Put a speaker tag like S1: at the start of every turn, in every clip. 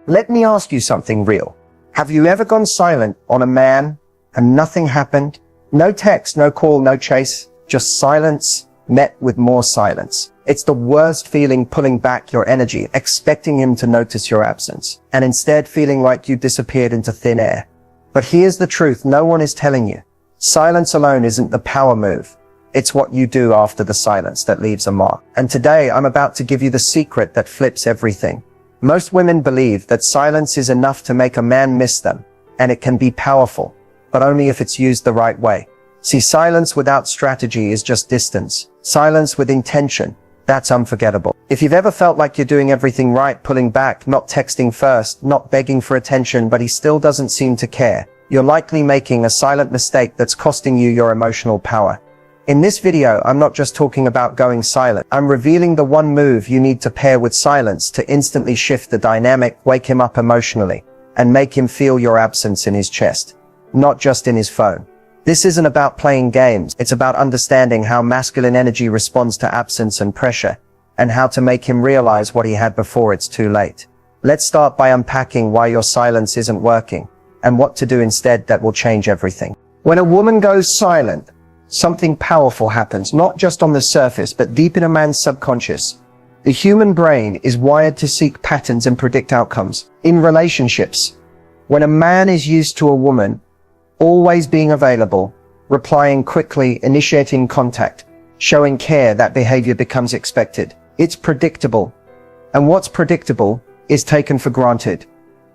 S1: Let me ask you something real. Have you ever gone silent on a man and nothing happened? No text, no call, no chase, just silence met with more silence. It's the worst feeling, pulling back your energy, expecting him to notice your absence, and instead feeling like you disappeared into thin air. But here's the truth no one is telling you. Silence alone isn't the power move. It's what you do after the silence that leaves a mark. And today I'm about to give you the secret that flips everything. Most women believe that silence is enough to make a man miss them, and it can be powerful, but only if it's used the right way. See, silence without strategy is just distance. Silence with intention, that's unforgettable. If you've ever felt like you're doing everything right, pulling back, not texting first, not begging for attention, but he still doesn't seem to care, you're likely making a silent mistake that's costing you your emotional power. In this video, I'm not just talking about going silent. I'm revealing the one move you need to pair with silence to instantly shift the dynamic, wake him up emotionally, and make him feel your absence in his chest, not just in his phone. This isn't about playing games. It's about understanding how masculine energy responds to absence and pressure, and how to make him realize what he had before it's too late. Let's start by unpacking why your silence isn't working, and what to do instead that will change everything. When a woman goes silent, something powerful happens, not just on the surface, but deep in a man's subconscious. The human brain is wired to seek patterns and predict outcomes. In relationships, when a man is used to a woman always being available, replying quickly, initiating contact, showing care, that behavior becomes expected. It's predictable. And what's predictable is taken for granted.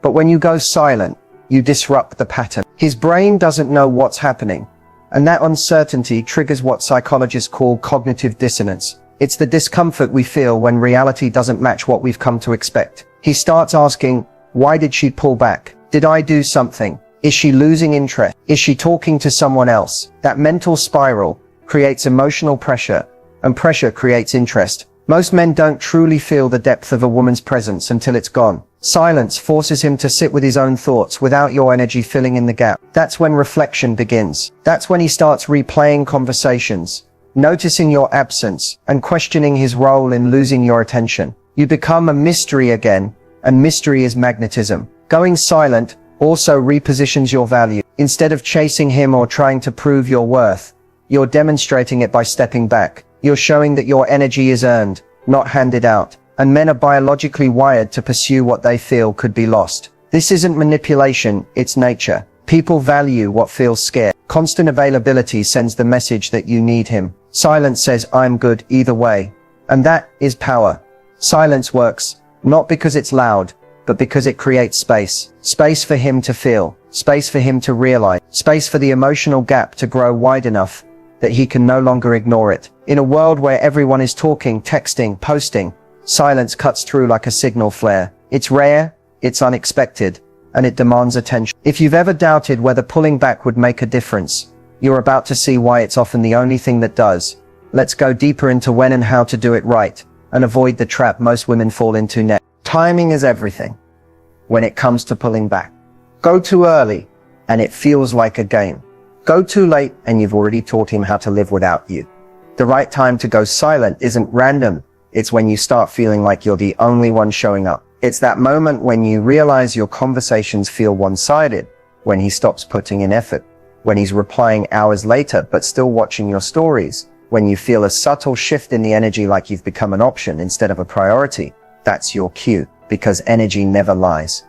S1: But when you go silent, you disrupt the pattern. His brain doesn't know what's happening. And that uncertainty triggers what psychologists call cognitive dissonance. It's the discomfort we feel when reality doesn't match what we've come to expect. He starts asking, why did she pull back? Did I do something? Is she losing interest? Is she talking to someone else? That mental spiral creates emotional pressure, and pressure creates interest. Most men don't truly feel the depth of a woman's presence until it's gone. Silence forces him to sit with his own thoughts without your energy filling in the gap. That's when reflection begins. That's when he starts replaying conversations, noticing your absence, and questioning his role in losing your attention. You become a mystery again, and mystery is magnetism. Going silent also repositions your value. Instead of chasing him or trying to prove your worth, you're demonstrating it by stepping back. You're showing that your energy is earned, not handed out. And men are biologically wired to pursue what they feel could be lost. This isn't manipulation, it's nature. People value what feels scarce. Constant availability sends the message that you need him. Silence says, I'm good either way. And that is power. Silence works, not because it's loud, but because it creates space. Space for him to feel, space for him to realize, space for the emotional gap to grow wide enough that he can no longer ignore it. In a world where everyone is talking, texting, posting, silence cuts through like a signal flare. It's rare, it's unexpected, and it demands attention. If you've ever doubted whether pulling back would make a difference, you're about to see why it's often the only thing that does. Let's go deeper into when and how to do it right, and avoid the trap most women fall into next. Timing is everything when it comes to pulling back. Go too early, and it feels like a game. Go too late, and you've already taught him how to live without you. The right time to go silent isn't random. It's when you start feeling like you're the only one showing up. It's that moment when you realize your conversations feel one-sided, when he stops putting in effort, when he's replying hours later but still watching your stories, when you feel a subtle shift in the energy like you've become an option instead of a priority. That's your cue, because energy never lies.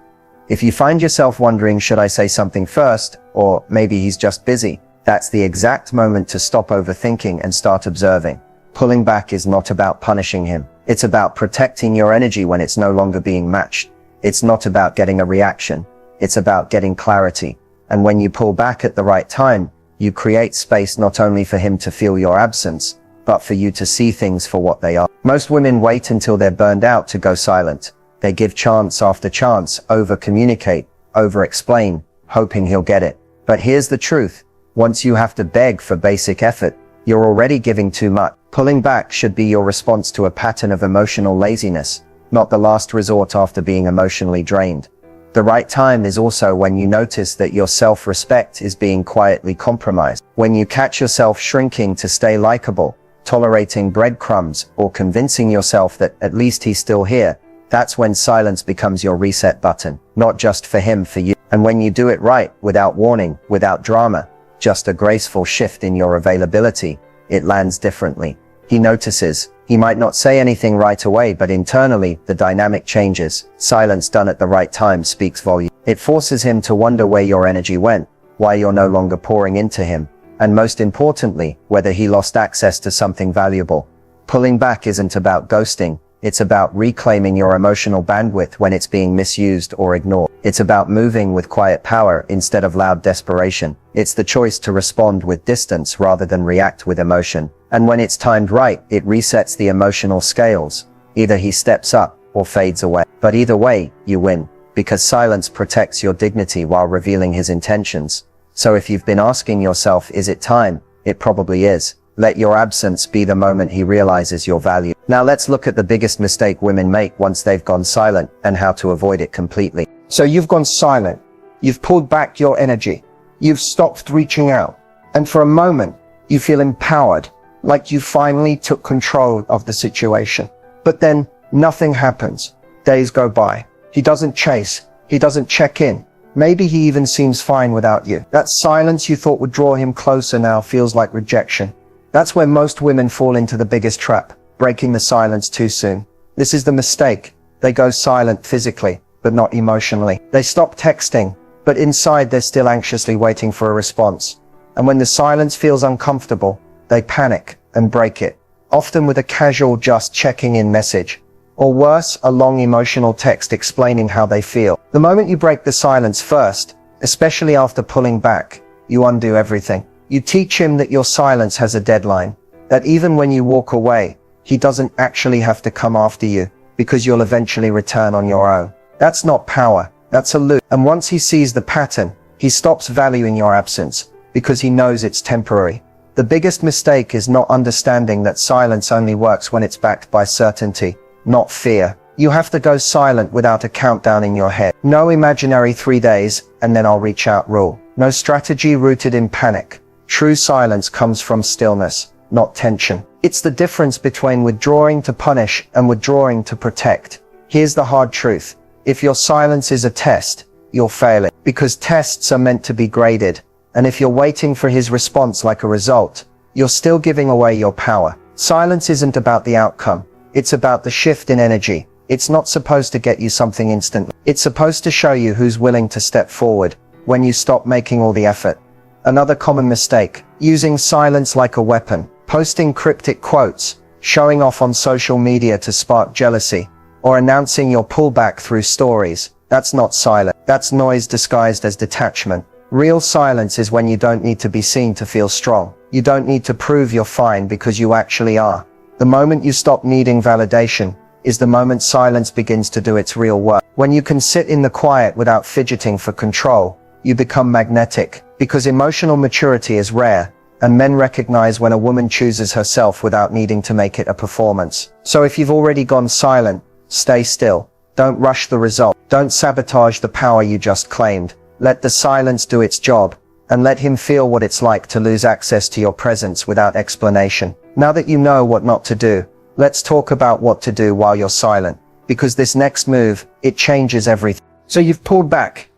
S1: If you find yourself wondering, should I say something first, or maybe he's just busy, that's the exact moment to stop overthinking and start observing. Pulling back is not about punishing him. It's about protecting your energy when it's no longer being matched. It's not about getting a reaction. It's about getting clarity. And when you pull back at the right time, you create space not only for him to feel your absence, but for you to see things for what they are. Most women wait until they're burned out to go silent. They give chance after chance, over-communicate, over-explain, hoping he'll get it. But here's the truth. Once you have to beg for basic effort, you're already giving too much. Pulling back should be your response to a pattern of emotional laziness, not the last resort after being emotionally drained. The right time is also when you notice that your self-respect is being quietly compromised. When you catch yourself shrinking to stay likable, tolerating breadcrumbs, or convincing yourself that at least he's still here, That's when silence becomes your reset button, not just for him, for you. And when you do it right, without warning, without drama, just a graceful shift in your availability, it lands differently. He notices. He might not say anything right away, but internally, the dynamic changes. Silence done at the right time speaks volume. It forces him to wonder where your energy went, why you're no longer pouring into him, and most importantly, whether he lost access to something valuable. Pulling back isn't about ghosting. It's about reclaiming your emotional bandwidth when it's being misused or ignored. It's about moving with quiet power instead of loud desperation. It's the choice to respond with distance rather than react with emotion. And when it's timed right, it resets the emotional scales. Either he steps up or fades away. But either way, you win, because silence protects your dignity while revealing his intentions. So if you've been asking yourself, is it time? It probably is. Let your absence be the moment he realizes your value. Now let's look at the biggest mistake women make once they've gone silent and how to avoid it completely.
S2: So you've gone silent. You've pulled back your energy. You've stopped reaching out. And for a moment, you feel empowered, like you finally took control of the situation. But then nothing happens. Days go by. He doesn't chase. He doesn't check in. Maybe he even seems fine without you. That silence you thought would draw him closer now feels like rejection. That's where most women fall into the biggest trap, breaking the silence too soon. This is the mistake. They go silent physically, but not emotionally. They stop texting, but inside they're still anxiously waiting for a response. And when the silence feels uncomfortable, they panic and break it, often with a casual just checking in message. Or worse, a long emotional text explaining how they feel. The moment you break the silence first, especially after pulling back, you undo everything. You teach him that your silence has a deadline, that even when you walk away, he doesn't actually have to come after you, because you'll eventually return on your own. That's not power, that's a loop. And once he sees the pattern, he stops valuing your absence, because he knows it's temporary. The biggest mistake is not understanding that silence only works when it's backed by certainty, not fear. You have to go silent without a countdown in your head. No imaginary 3 days, and then I'll reach out rule. No strategy rooted in panic. True silence comes from stillness, not tension. It's the difference between withdrawing to punish and withdrawing to protect. Here's the hard truth. If your silence is a test, you'll fail it, because tests are meant to be graded. And if you're waiting for his response like a result, you're still giving away your power. Silence isn't about the outcome. It's about the shift in energy. It's not supposed to get you something instantly. It's supposed to show you who's willing to step forward when you stop making all the effort. Another common mistake, using silence like a weapon, posting cryptic quotes, showing off on social media to spark jealousy, or announcing your pullback through stories. That's not silence. That's noise disguised as detachment. Real silence is when you don't need to be seen to feel strong. You don't need to prove you're fine because you actually are. The moment you stop needing validation is the moment silence begins to do its real work. When you can sit in the quiet without fidgeting for control, you become magnetic, because emotional maturity is rare, and men recognize when a woman chooses herself without needing to make it a performance. So if you've already gone silent, stay still. Don't rush the result. Don't sabotage the power you just claimed. Let the silence do its job, and let him feel what it's like to lose access to your presence without explanation. Now that you know what not to do, let's talk about what to do while you're silent, because this next move, it changes everything. So you've pulled back.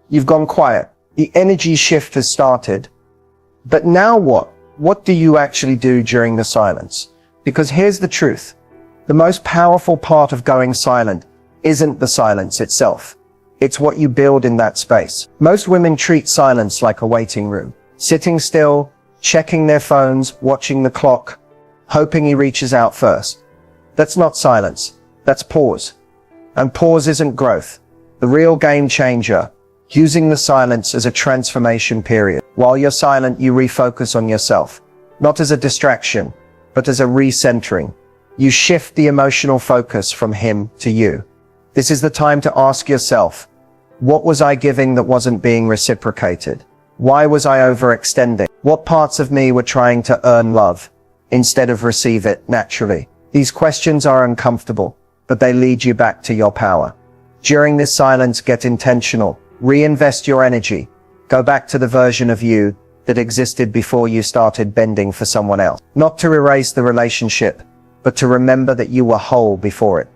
S2: You've gone quiet. The energy shift has started. But now what? What do you actually do during the silence? Because here's the truth. The most powerful part of going silent isn't the silence itself. It's what you build in that space. Most women treat silence like a waiting room, sitting still, checking their phones, watching the clock, hoping he reaches out first. That's not silence. That's pause. And pause isn't growth. The real game changer, using the silence as a transformation period. While you're silent, you refocus on yourself, not as a distraction, but as a recentering. You shift the emotional focus from him to you. This is the time to ask yourself, what was I giving that wasn't being reciprocated? Why was I overextending? What parts of me were trying to earn love instead of receive it naturally? These questions are uncomfortable, but they lead you back to your power. During this silence, get intentional. Reinvest your energy. Go back to the version of you that existed before you started bending for someone else. Not to erase the relationship, but to remember that you were whole before it.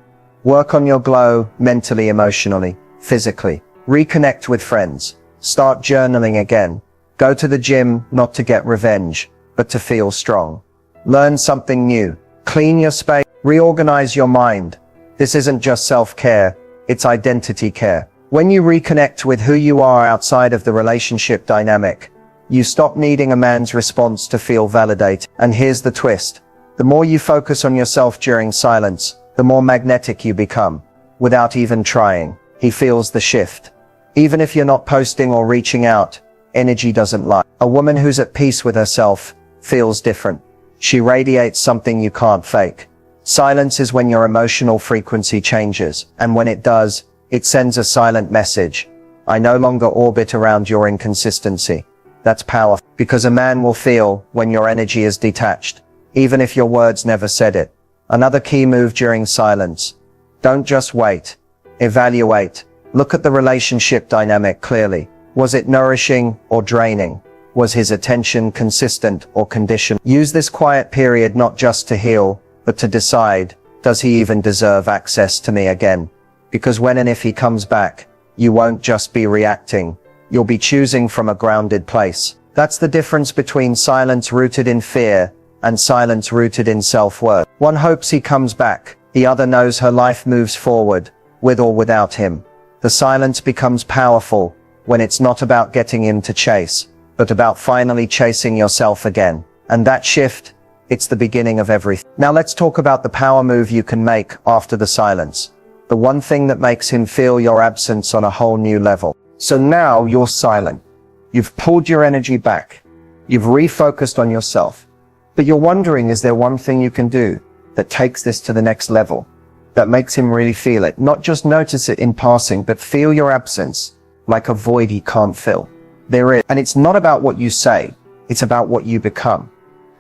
S1: Work on your glow mentally, emotionally, physically. Reconnect with friends. Start journaling again. Go to the gym not to get revenge, but to feel strong. Learn something new. Clean your space. Reorganize your mind. This isn't just self-care, it's identity care. When you reconnect with who you are outside of the relationship dynamic, you stop needing a man's response to feel validated. And here's the twist. The more you focus on yourself during silence, the more magnetic you become. Without even trying, he feels the shift. Even if you're not posting or reaching out, energy doesn't lie. A woman who's at peace with herself feels different. She radiates something you can't fake. Silence is when your emotional frequency changes, and when it does, it sends a silent message. I no longer orbit around your inconsistency. That's powerful, because a man will feel when your energy is detached, even if your words never said it. Another key move during silence. Don't just wait. Evaluate. Look at the relationship dynamic clearly. Was it nourishing or draining? Was his attention consistent or conditional? Use this quiet period not just to heal, but to decide, does he even deserve access to me again? Because when and if he comes back, you won't just be reacting. You'll be choosing from a grounded place. That's the difference between silence rooted in fear and silence rooted in self-worth. One hopes he comes back. The other knows her life moves forward, with or without him. The silence becomes powerful when it's not about getting him to chase, but about finally chasing yourself again. And that shift, it's the beginning of everything. Now let's talk about the power move you can make after the silence. The one thing that makes him feel your absence on a whole new level. So now you're silent. You've pulled your energy back. You've refocused on yourself. But you're wondering, is there one thing you can do that takes this to the next level? That makes him really feel it. Not just notice it in passing, but feel your absence like a void he can't fill. There is. And it's not about what you say. It's about what you become.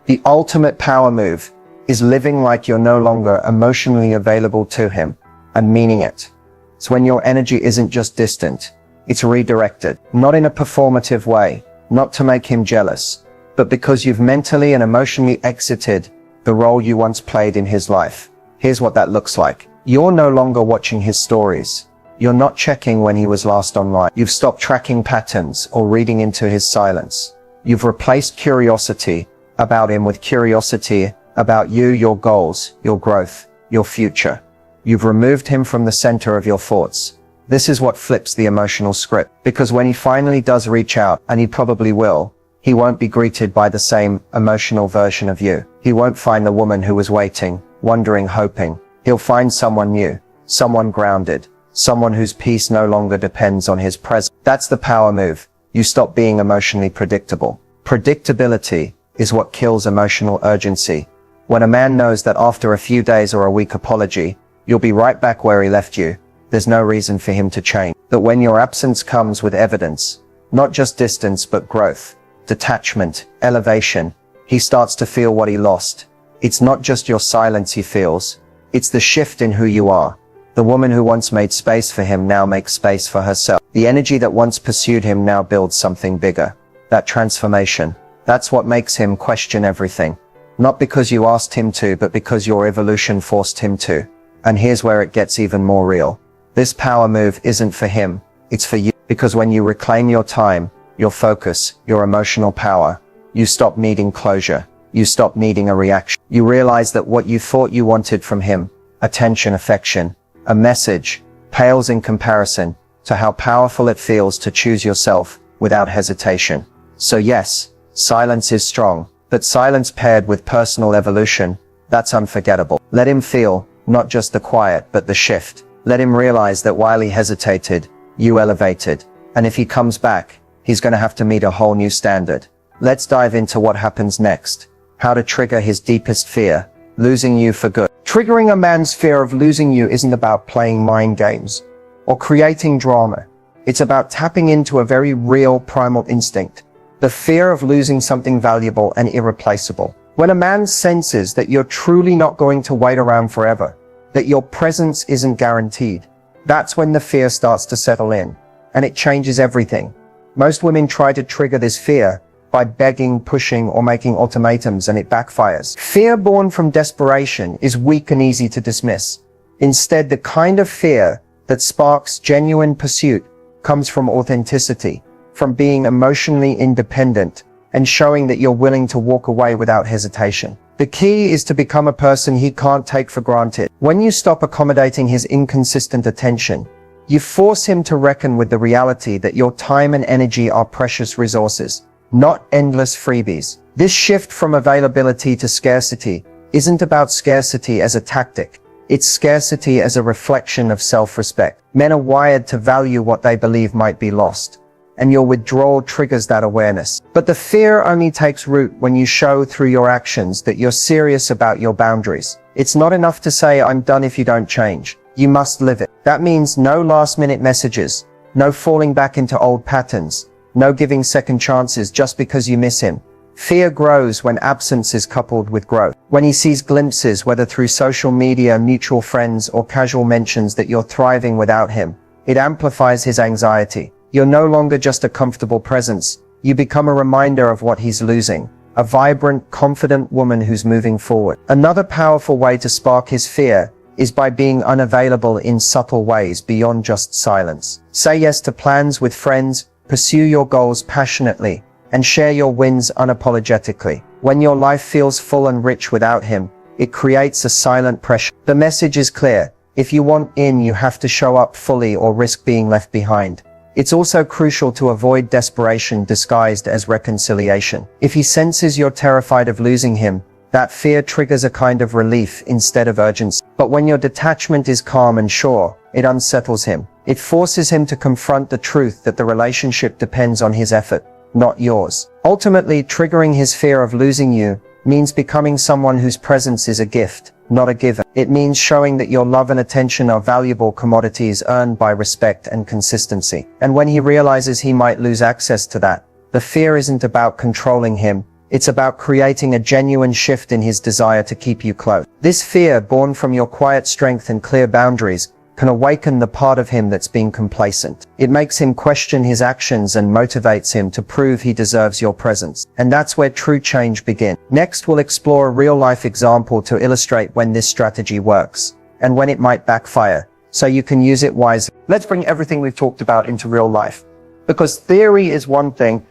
S1: The ultimate power move is living like you're no longer emotionally available to him and meaning it. It's when your energy isn't just distant. It's redirected, not in a performative way, not to make him jealous, but because you've mentally and emotionally exited the role you once played in his life. Here's what that looks like. You're no longer watching his stories. You're not checking when he was last online. You've stopped tracking patterns or reading into his silence. You've replaced curiosity about him with curiosity about you, your goals, your growth, your future. You've removed him from the center of your thoughts. This is what flips the emotional script, because when he finally does reach out, and he probably will, he won't be greeted by the same emotional version of you. He won't find the woman who was waiting, wondering, hoping. He'll find someone new, someone grounded, someone whose peace no longer depends on his presence. That's the power move. You stop being emotionally predictable. Predictability is what kills emotional urgency. When a man knows that after a few days or a week apology, you'll be right back where he left you, there's no reason for him to change. But when your absence comes with evidence, not just distance but growth, detachment, elevation, he starts to feel what he lost. It's not just your silence he feels, it's the shift in who you are. The woman who once made space for him now makes space for herself. The energy that once pursued him now builds something bigger. That transformation, that's what makes him question everything. Not because you asked him to, but because your evolution forced him to. And here's where it gets even more real. This power move isn't for him, it's for you. Because when you reclaim your time, your focus, your emotional power, you stop needing closure. You stop needing a reaction. You realize that what you thought you wanted from him, attention, affection, a message, pales in comparison to how powerful it feels to choose yourself without hesitation. So yes, silence is strong, but silence paired with personal evolution, that's unforgettable. Let him feel, not just the quiet, but the shift. Let him realize that while he hesitated, you elevated. And if he comes back, he's going to have to meet a whole new standard. Let's dive into what happens next. How to trigger his deepest fear, losing you for good. Triggering a man's fear of losing you isn't about playing mind games or creating drama. It's about tapping into a very real primal instinct. The fear of losing something valuable and irreplaceable. When a man senses that you're truly not going to wait around forever, that your presence isn't guaranteed, that's when the fear starts to settle in, and it changes everything. Most women try to trigger this fear by begging, pushing, or making ultimatums, and it backfires. Fear born from desperation is weak and easy to dismiss. Instead, the kind of fear that sparks genuine pursuit comes from authenticity, from being emotionally independent and showing that you're willing to walk away without hesitation. The key is to become a person he can't take for granted. When you stop accommodating his inconsistent attention, you force him to reckon with the reality that your time and energy are precious resources, not endless freebies. This shift from availability to scarcity isn't about scarcity as a tactic. It's scarcity as a reflection of self-respect. Men are wired to value what they believe might be lost, and your withdrawal triggers that awareness. But the fear only takes root when you show through your actions that you're serious about your boundaries. It's not enough to say, "I'm done if you don't change." You must live it. That means no last-minute messages, no falling back into old patterns, no giving second chances just because you miss him. Fear grows when absence is coupled with growth. When he sees glimpses, whether through social media, mutual friends, or casual mentions that you're thriving without him, it amplifies his anxiety. You're no longer just a comfortable presence. You become a reminder of what he's losing. A vibrant, confident woman who's moving forward. Another powerful way to spark his fear is by being unavailable in subtle ways beyond just silence. Say yes to plans with friends, pursue your goals passionately, and share your wins unapologetically. When your life feels full and rich without him, it creates a silent pressure. The message is clear. If you want in, you have to show up fully or risk being left behind. It's also crucial to avoid desperation disguised as reconciliation. If he senses you're terrified of losing him, that fear triggers a kind of relief instead of urgency. But when your detachment is calm and sure, it unsettles him. It forces him to confront the truth that the relationship depends on his effort, not yours. Ultimately, triggering his fear of losing you means becoming someone whose presence is a gift, not a giver. It means showing that your love and attention are valuable commodities earned by respect and consistency. And when he realizes he might lose access to that, the fear isn't about controlling him. It's about creating a genuine shift in his desire to keep you close. This fear, born from your quiet strength and clear boundaries, can awaken the part of him that's been complacent. It makes him question his actions and motivates him to prove he deserves your presence. And that's where true change begins. Next, we'll explore a real-life example to illustrate when this strategy works and when it might backfire, so you can use it wisely. Let's bring everything we've talked about into real life. Because theory is one thing,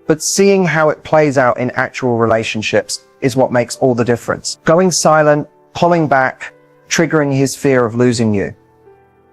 S1: but seeing how it plays out in actual relationships is what makes all the difference. Going silent, pulling back, triggering his fear of losing you.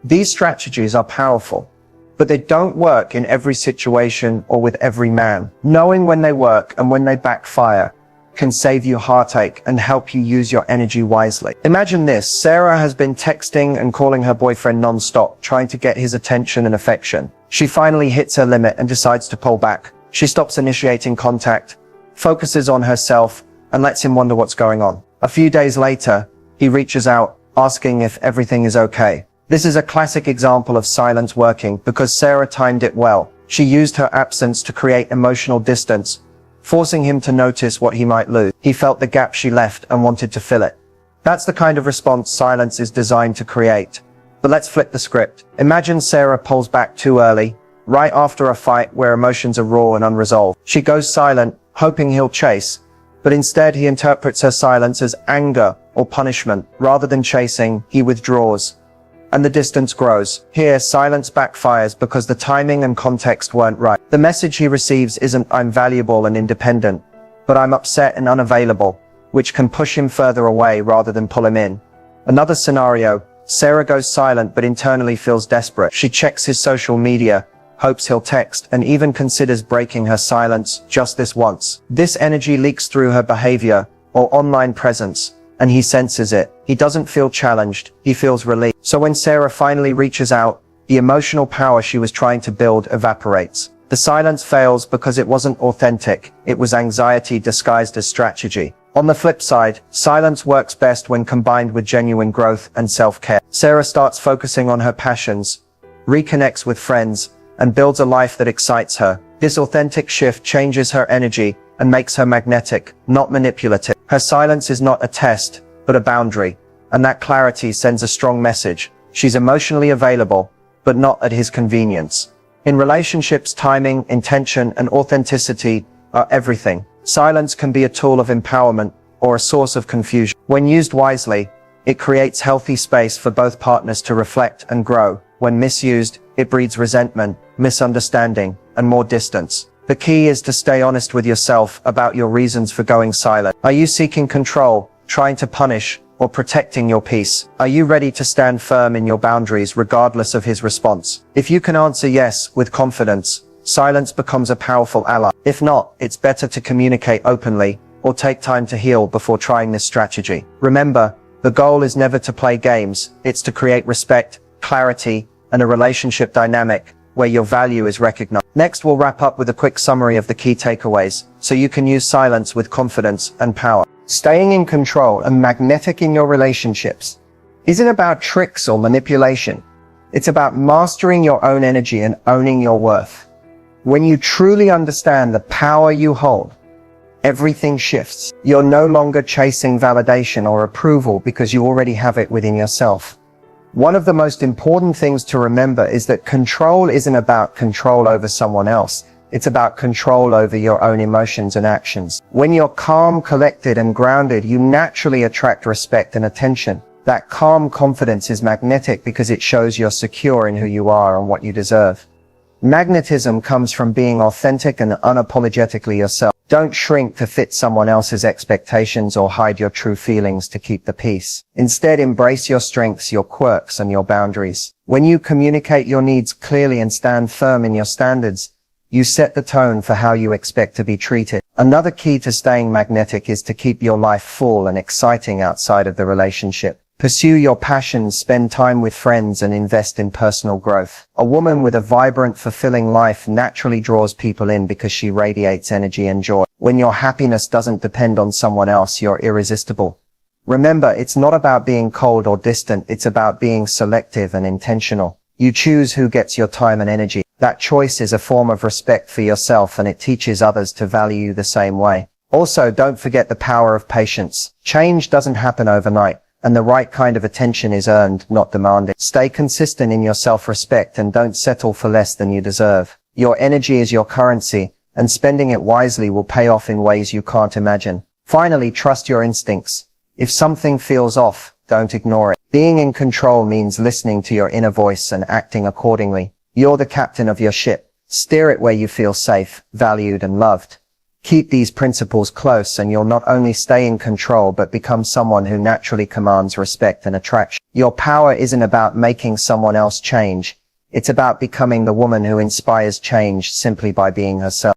S1: These strategies are powerful, but they don't work in every situation or with every man. Knowing when they work and when they backfire can save you heartache and help you use your energy wisely. Imagine this. Sarah has been texting and calling her boyfriend non-stop, trying to get his attention and affection. She finally hits her limit and decides to pull back. She stops initiating contact, focuses on herself, and lets him wonder what's going on. A few days later, he reaches out, asking if everything is okay. This is a classic example of silence working because Sarah timed it well. She used her absence to create emotional distance, forcing him to notice what he might lose. He felt the gap she left and wanted to fill it. That's the kind of response silence is designed to create. But let's flip the script. Imagine Sarah pulls back too early, right after a fight where emotions are raw and unresolved. She goes silent, hoping he'll chase, but instead he interprets her silence as anger or punishment. Rather than chasing, he withdraws, and the distance grows. Here, silence backfires because the timing and context weren't right. The message he receives isn't "I'm valuable and independent," but "I'm upset and unavailable," which can push him further away rather than pull him in. Another scenario, Sarah goes silent but internally feels desperate. She checks his social media, hopes he'll text, and even considers breaking her silence just this once. This energy leaks through her behavior or online presence, and he senses it. He doesn't feel challenged, he feels relief. So when Sarah finally reaches out, the emotional power she was trying to build evaporates. The silence fails because it wasn't authentic, it was anxiety disguised as strategy. On the flip side, silence works best when combined with genuine growth and self-care. Sarah starts focusing on her passions, reconnects with friends, and builds a life that excites her. This authentic shift changes her energy and makes her magnetic, not manipulative. Her silence is not a test, but a boundary, and that clarity sends a strong message. She's emotionally available, but not at his convenience. In relationships, timing, intention, and authenticity are everything. Silence can be a tool of empowerment or a source of confusion. When used wisely, It creates healthy space for both partners to reflect and grow. When misused, it breeds resentment, misunderstanding, and more distance. The key is to stay honest with yourself about your reasons for going silent. Are you seeking control, trying to punish, or protecting your peace? Are you ready to stand firm in your boundaries regardless of his response? If you can answer yes with confidence, silence becomes a powerful ally. If not, it's better to communicate openly or take time to heal before trying this strategy. Remember, the goal is never to play games. It's to create respect, clarity, and a relationship dynamic where your value is recognized. Next, we'll wrap up with a quick summary of the key takeaways so you can use silence with confidence and power. Staying in control and magnetic in your relationships isn't about tricks or manipulation. It's about mastering your own energy and owning your worth. When you truly understand the power you hold, everything shifts. You're no longer chasing validation or approval because you already have it within yourself. One of the most important things to remember is that control isn't about control over someone else. It's about control over your own emotions and actions. When you're calm, collected, and grounded, you naturally attract respect and attention. That calm confidence is magnetic because it shows you're secure in who you are and what you deserve. Magnetism comes from being authentic and unapologetically yourself. Don't shrink to fit someone else's expectations or hide your true feelings to keep the peace. Instead, embrace your strengths, your quirks, and your boundaries. When you communicate your needs clearly and stand firm in your standards, you set the tone for how you expect to be treated. Another key to staying magnetic is to keep your life full and exciting outside of the relationship. Pursue your passions, spend time with friends, and invest in personal growth. A woman with a vibrant, fulfilling life naturally draws people in because she radiates energy and joy. When your happiness doesn't depend on someone else, you're irresistible. Remember, it's not about being cold or distant, it's about being selective and intentional. You choose who gets your time and energy. That choice is a form of respect for yourself, and it teaches others to value you the same way. Also, don't forget the power of patience. Change doesn't happen overnight, and the right kind of attention is earned, not demanded. Stay consistent in your self-respect and don't settle for less than you deserve. Your energy is your currency, and spending it wisely will pay off in ways you can't imagine. Finally, trust your instincts. If something feels off, don't ignore it. Being in control means listening to your inner voice and acting accordingly. You're the captain of your ship. Steer it where you feel safe, valued, and loved. Keep these principles close and you'll not only stay in control but become someone who naturally commands respect and attraction. Your power isn't about making someone else change. It's about becoming the woman who inspires change simply by being herself.